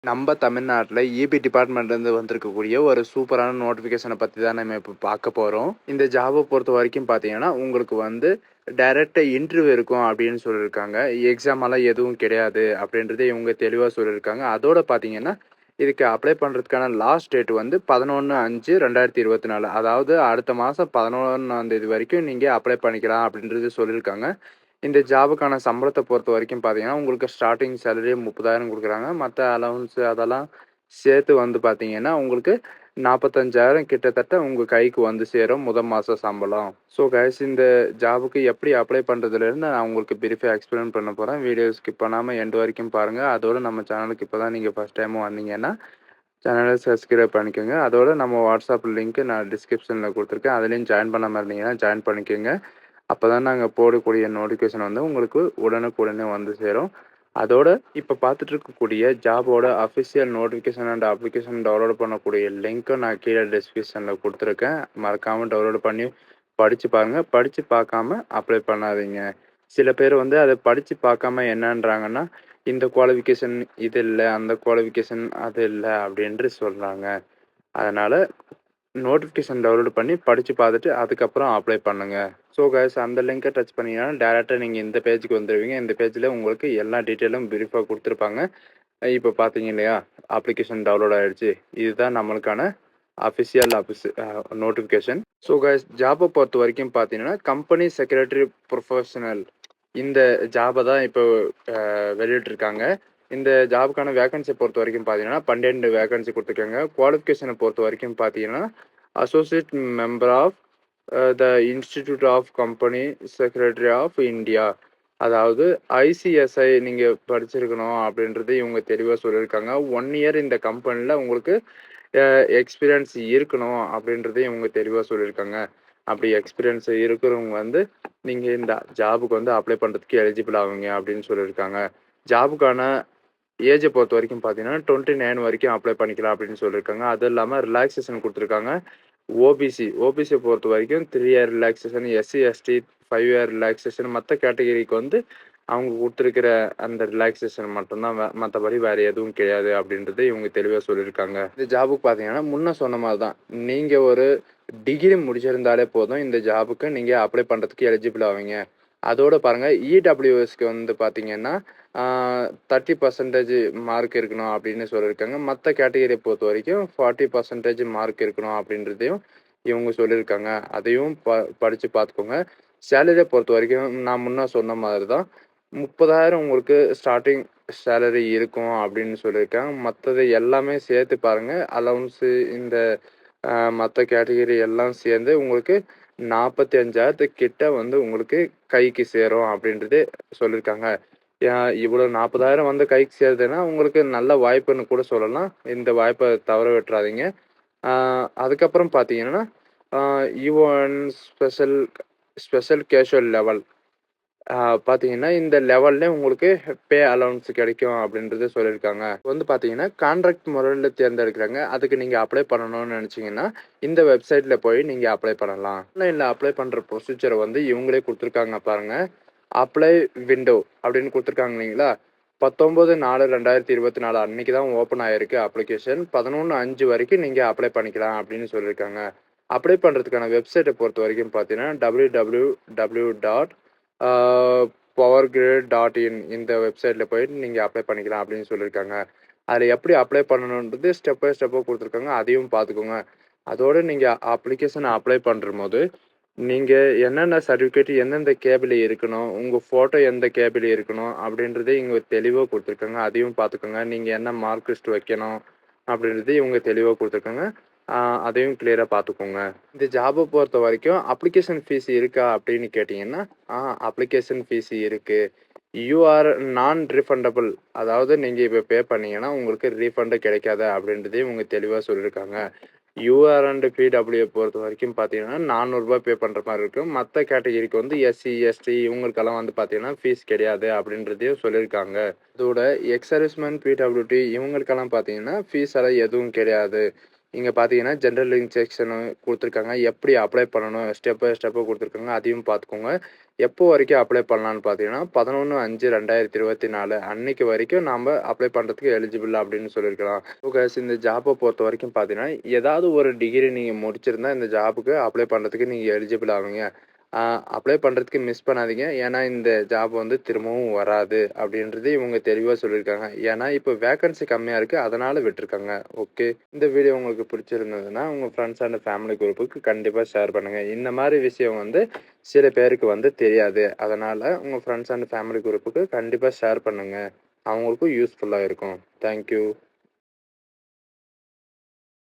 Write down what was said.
நம்ம தமிழ்நாட்டில் இபி டிபார்ட்மெண்ட்லேருந்து வந்திருக்கக்கூடிய ஒரு சூப்பரான நோட்டிஃபிகேஷனை பற்றி தான் நம்ம இப்போ பார்க்க போகிறோம். இந்த ஜாபை பொறுத்த வரைக்கும் பார்த்தீங்கன்னா உங்களுக்கு வந்து டைரெக்ட் இன்டர்வியூ இருக்கும் அப்படின்னு சொல்லியிருக்காங்க. எக்ஸாமெல்லாம் எதுவும் கிடையாது அப்படின்றத இவங்க தெளிவாக சொல்லியிருக்காங்க. அதோட பார்த்தீங்கன்னா இதுக்கு அப்ளை பண்ணுறதுக்கான லாஸ்ட் டேட் வந்து 11/5/2024, அதாவது அடுத்த மாதம் 11ஆம் தேதி வரைக்கும் நீங்கள் அப்ளை பண்ணிக்கலாம் அப்படின்றது சொல்லியிருக்காங்க. இந்த ஜாபுக்கான சம்பளத்தை பொறுத்த வரைக்கும் பார்த்தீங்கன்னா, உங்களுக்கு ஸ்டார்ட்டிங் சேலரி 30,000 குடுக்குறாங்க. மத்த அலவன்ஸு அதெல்லாம் சேர்த்து வந்து பார்த்தீங்கன்னா, உங்களுக்கு 45,000 கிட்டத்தட்ட உங்க கைக்கு வந்து சேரும் மாச சம்பளம். ஸோ கைஸ், இந்த ஜாபுக்கு எப்படி அப்ளை பண்ணுறதுலேருந்து நான் உங்களுக்கு பிரீஃபா எக்ஸ்பிளைன் பண்ண போறேன். வீடியோ ஸ்கிப் பண்ணாம எண்ட் வரைக்கும் பாருங்க. அதோட நம்ம சேனலுக்கு இப்போ தான் நீங்க ஃபர்ஸ்ட் டைம் வந்தீங்கன்னா, சேனலை சப்ஸ்கிரைப் பண்ணிக்கோங்க. அதோட நம்ம வாட்ஸ்அப் லிங்க் நான் டிஸ்கிரிப்ஷனில் கொடுத்துருக்கேன். அதுலேயும் ஜாயின் பண்ணாம இருந்தீங்கன்னா ஜாயின் பண்ணிக்கோங்க. அப்போ தான் நாங்கள் போடக்கூடிய நோட்டிஃபிகேஷன் வந்து உங்களுக்கு உடனுக்குடனே வந்து சேரும். அதோட இப்போ பார்த்துட்டு இருக்கக்கூடிய ஜாபோட official notification and application download பண்ணக்கூடிய லிங்க்கை நான் கீழே டிஸ்கிரிப்ஷனில் கொடுத்துருக்கேன். மறக்காமல் டவுன்லோட் பண்ணி படித்து பாருங்கள். படித்து பார்க்காம அப்ளை பண்ணாதீங்க. சில பேர் வந்து அதை படித்து பார்க்காம என்னன்றாங்கன்னா, இந்த குவாலிஃபிகேஷன் இது இல்லை, அந்த குவாலிஃபிகேஷன் அது இல்லை அப்படின்ட்டு சொல்கிறாங்க. அதனால் நோட்டிஃபிகேஷன் டவுன்லோட் பண்ணி படித்து பார்த்துட்டு அதுக்கப்புறம் அப்ளை பண்ணுங்கள். ஸோ கைஸ், அந்த லிங்கை டச் பண்ணிங்கன்னா டேரெக்டாக நீங்கள் இந்த பேஜுக்கு வந்துடுவீங்க. இந்த பேஜில் உங்களுக்கு எல்லா டீட்டெயிலும் பிரீஃபாக கொடுத்துருப்பாங்க. இப்போ பார்த்தீங்க இல்லையா, அப்ளிகேஷன் டவுன்லோட் ஆகிடுச்சு. இதுதான் நம்மளுக்கான அஃபிஷியல் நோட்டிஃபிகேஷன். ஸோ கைஸ், ஜாபை பொறுத்த வரைக்கும் பார்த்தீங்கன்னா கம்பெனி செக்ரட்டரி ப்ரொஃபஷனல் இந்த ஜாபை தான் இப்போ வெளியிட்டிருக்காங்க. இந்த ஜாபுக்கான வேகன்சி பொறுத்த வரைக்கும் பார்த்தீங்கன்னா 12 வேகன்சி கொடுத்துருக்காங்க. குவாலிஃபிகேஷனை பொறுத்த வரைக்கும் பார்த்தீங்கன்னா associate member of the institute of company secretary of India, அதாவது ஐசிஎஸ்ஐ நீங்கள் படிச்சிருக்கணும் அப்படின்றது இவங்க தெளிவாக சொல்லியிருக்காங்க. 1 இயர் இந்த கம்பெனியில் உங்களுக்கு எக்ஸ்பீரியன்ஸ் இருக்கணும் அப்படின்றதையும் இவங்க தெளிவாக சொல்லியிருக்காங்க. அப்படி எக்ஸ்பீரியன்ஸ் இருக்கிறவங்க வந்து நீங்கள் இந்த ஜாபுக்கு வந்து அப்ளை பண்ணுறதுக்கு எலிஜிபிள் ஆகுங்க அப்படின்னு சொல்லியிருக்காங்க. ஜாபுக்கான ஏஜை பொறுத்த வரைக்கும் பார்த்தீங்கன்னா 29 வரைக்கும் அப்ளை பண்ணிக்கலாம் அப்படின்னு சொல்லியிருக்காங்க. அதுவும் இல்லாமல் ரிலாக்ஸேஷன் கொடுத்துருக்காங்க. ஓபிசியை பொறுத்த வரைக்கும் 3 year relaxation, SC ST 5 year relaxation, மற்ற கேட்டகரிக்கு வந்து அவங்க கொடுத்துருக்கிற அந்த ரிலாக்ஸேஷன் மட்டும்தான், மற்றபடி வேறு எதுவும் கிடையாது அப்படின்றது இவங்க தெளிவாக சொல்லியிருக்காங்க. இந்த ஜாபுக்கு பார்த்தீங்கன்னா முன்ன சொன்ன மாதிரி தான், நீங்கள் ஒரு டிகிரி முடிச்சிருந்தாலே போதும் இந்த ஜாபுக்கு நீங்கள் அப்ளை பண்ணுறதுக்கு எலிஜிபிள் ஆவீங்க. அதோட பாருங்கள், இடபிள்யூஎஸ்க்கு வந்து பார்த்தீங்கன்னா 30% மார்க் இருக்கணும் அப்படின்னு சொல்லியிருக்காங்க. மற்ற கேட்டகரியை பொறுத்த வரைக்கும் 40% மார்க் இருக்கணும் அப்படின்றதையும் இவங்க சொல்லியிருக்காங்க. அதையும் படித்து பார்த்துக்கோங்க. சேலரியை பொறுத்த வரைக்கும் நான் முன்ன சொன்ன மாதிரி தான் 30,000 உங்களுக்கு ஸ்டார்டிங் சேலரி இருக்கும் அப்படின்னு சொல்லியிருக்காங்க. மற்றது எல்லாமே சேர்த்து பாருங்கள், அலவுன்ஸு இந்த மற்ற கேட்டகரி எல்லாம் சேர்ந்து உங்களுக்கு 45,000 கிட்ட வந்து உங்களுக்கு கைக்கு சேரும் அப்படின்றது சொல்லியிருக்காங்க. இவ்வளோ 40,000 வந்து கைக்கு சேருதுன்னா உங்களுக்கு நல்ல வாய்ப்புன்னு கூட சொல்லலாம். இந்த வாய்ப்பை தவற விட்டுறாதீங்க. அதுக்கப்புறம் பார்த்தீங்கன்னா ஈவன் ஸ்பெஷல் கேஷுவல் லெவல் பார்த்தீங்கன்னா இந்த லெவல்லே உங்களுக்கு பே அலவுன்ஸ் கிடைக்கும் அப்படின்றது சொல்லியிருக்காங்க. வந்து பார்த்தீங்கன்னா கான்ட்ராக்ட் முறையில் தேர்ந்தெடுக்கிறாங்க. அதுக்கு நீங்கள் அப்ளை பண்ணணும்னு நினச்சிங்கன்னா இந்த வெப்சைட்டில் போய் நீங்கள் அப்ளை பண்ணலாம். ஆன்லைனில் அப்ளை பண்ணுற ப்ரொசீஜரை வந்து இவங்களே கொடுத்துருக்காங்க பாருங்கள். அப்ளை விண்டோ அப்படின்னு கொடுத்துருக்காங்க இல்லைங்களா, 19/4/2024 அன்றைக்கி தான் ஓப்பன் ஆகிருக்கு அப்ளிகேஷன். 11/5 வரைக்கும் நீங்கள் அப்ளை பண்ணிக்கலாம் அப்படின்னு சொல்லியிருக்காங்க. அப்ளை பண்ணுறதுக்கான வெப்சைட்டை பொறுத்த வரைக்கும் பார்த்தீங்கன்னா www.powergrid.in இந்த வெப்சைட்டில் போயிட்டு நீங்கள் அப்ளை பண்ணிக்கலாம் அப்படின்னு சொல்லியிருக்காங்க. அதில் எப்படி அப்ளை பண்ணணுன்றது ஸ்டெப் பை ஸ்டெப்பாக கொடுத்துருக்காங்க, அதையும் பார்த்துக்கோங்க. அதோடு நீங்கள் அப்ளிகேஷனை அப்ளை பண்ணும்போது நீங்கள் என்னென்ன சர்டிஃபிகேட் எந்தெந்த கேபிள் இருக்கணும், உங்கள் ஃபோட்டோ எந்த கேபிள் இருக்கணும் அப்படின்றத இவங்க தெளிவாக கொடுத்துருக்காங்க, அதையும் பார்த்துக்கோங்க. நீங்கள் என்ன மார்க் லிஸ்ட் வைக்கணும் அப்படின்றது இவங்க தெளிவாக கொடுத்துருக்காங்க, அதையும் கிளியராக பார்த்துக்கோங்க. இந்த ஜாபை பொறுத்த வரைக்கும் அப்ளிகேஷன் ஃபீஸ் இருக்கா அப்படின்னு கேட்டிங்கன்னா, அப்ளிகேஷன் ஃபீஸ் இருக்குது. யூஆர் நான் ரீஃபண்டபிள், அதாவது நீங்கள் இப்போ பே பண்ணீங்கன்னா உங்களுக்கு ரீஃபண்டு கிடைக்காது அப்படின்றதையும் இவங்க தெளிவாக சொல்லியிருக்காங்க. யூஆர் அண்ட் பிடபிள்யூ பொறுத்த வரைக்கும் பார்த்தீங்கன்னா ₹400 பே பண்ணுற மாதிரி இருக்கும். மற்ற கேட்டகிரிக்கு வந்து எஸ்சி எஸ்டி இவங்களுக்கெல்லாம் வந்து பார்த்தீங்கன்னா ஃபீஸ் கிடையாது அப்படின்றதையும் சொல்லியிருக்காங்க. இதோட எக்ஸ் சர்வீஸ்மேன் பிடபிள்யூடி இவங்களுக்கெல்லாம் பார்த்தீங்கன்னா ஃபீஸ் எல்லாம் எதுவும் கிடையாது. இங்கே பார்த்தீங்கன்னா ஜென்ரல் இன்ஸ்ட்ரக்ஷனு கொடுத்துருக்காங்க. எப்படி அப்ளை பண்ணணும் ஸ்டெப் பை ஸ்டெப்பாக கொடுத்துருக்காங்க. அதையும் பார்த்துக்கோங்க. எப்போ வரைக்கும் அப்ளை பண்ணலான்னு பார்த்தீங்கன்னா 11/5/2024 அன்னைக்கு வரைக்கும் நாம் அப்ளை பண்ணுறதுக்கு எலிஜிபிள் அப்படின்னு சொல்லியிருக்கலாம். ஸோ கைஸ், இந்த ஜாப்பை பொறுத்த வரைக்கும் பார்த்தீங்கன்னா ஏதாவது ஒரு டிகிரி நீங்கள் முடிச்சிருந்தா இந்த ஜாபுக்கு அப்ளை பண்ணுறதுக்கு நீங்கள் எலிஜிபிள் ஆவீங்க. அப்ளை பண்ணுறதுக்கு மிஸ் பண்ணாதீங்க. ஏன்னா இந்த ஜாப் வந்து திரும்பவும் வராது அப்படின்றது இவங்க தெளிவாக சொல்லியிருக்காங்க. ஏன்னா இப்போ வேக்கன்சி கம்மியாக இருக்குது, அதனால் விட்டுருக்காங்க. ஓகே, இந்த வீடியோ உங்களுக்கு பிடிச்சிருந்ததுன்னா உங்கள் ஃப்ரெண்ட்ஸ் அண்ட் ஃபேமிலி குரூப்புக்கு கண்டிப்பாக ஷேர் பண்ணுங்கள். இந்த மாதிரி விஷயம் வந்து சில பேருக்கு வந்து தெரியாது. அதனால் உங்கள் ஃப்ரெண்ட்ஸ் அண்ட் ஃபேமிலி குரூப்புக்கு கண்டிப்பாக ஷேர் பண்ணுங்கள். அவங்களுக்கும் யூஸ்ஃபுல்லாக இருக்கும். தேங்க்யூ.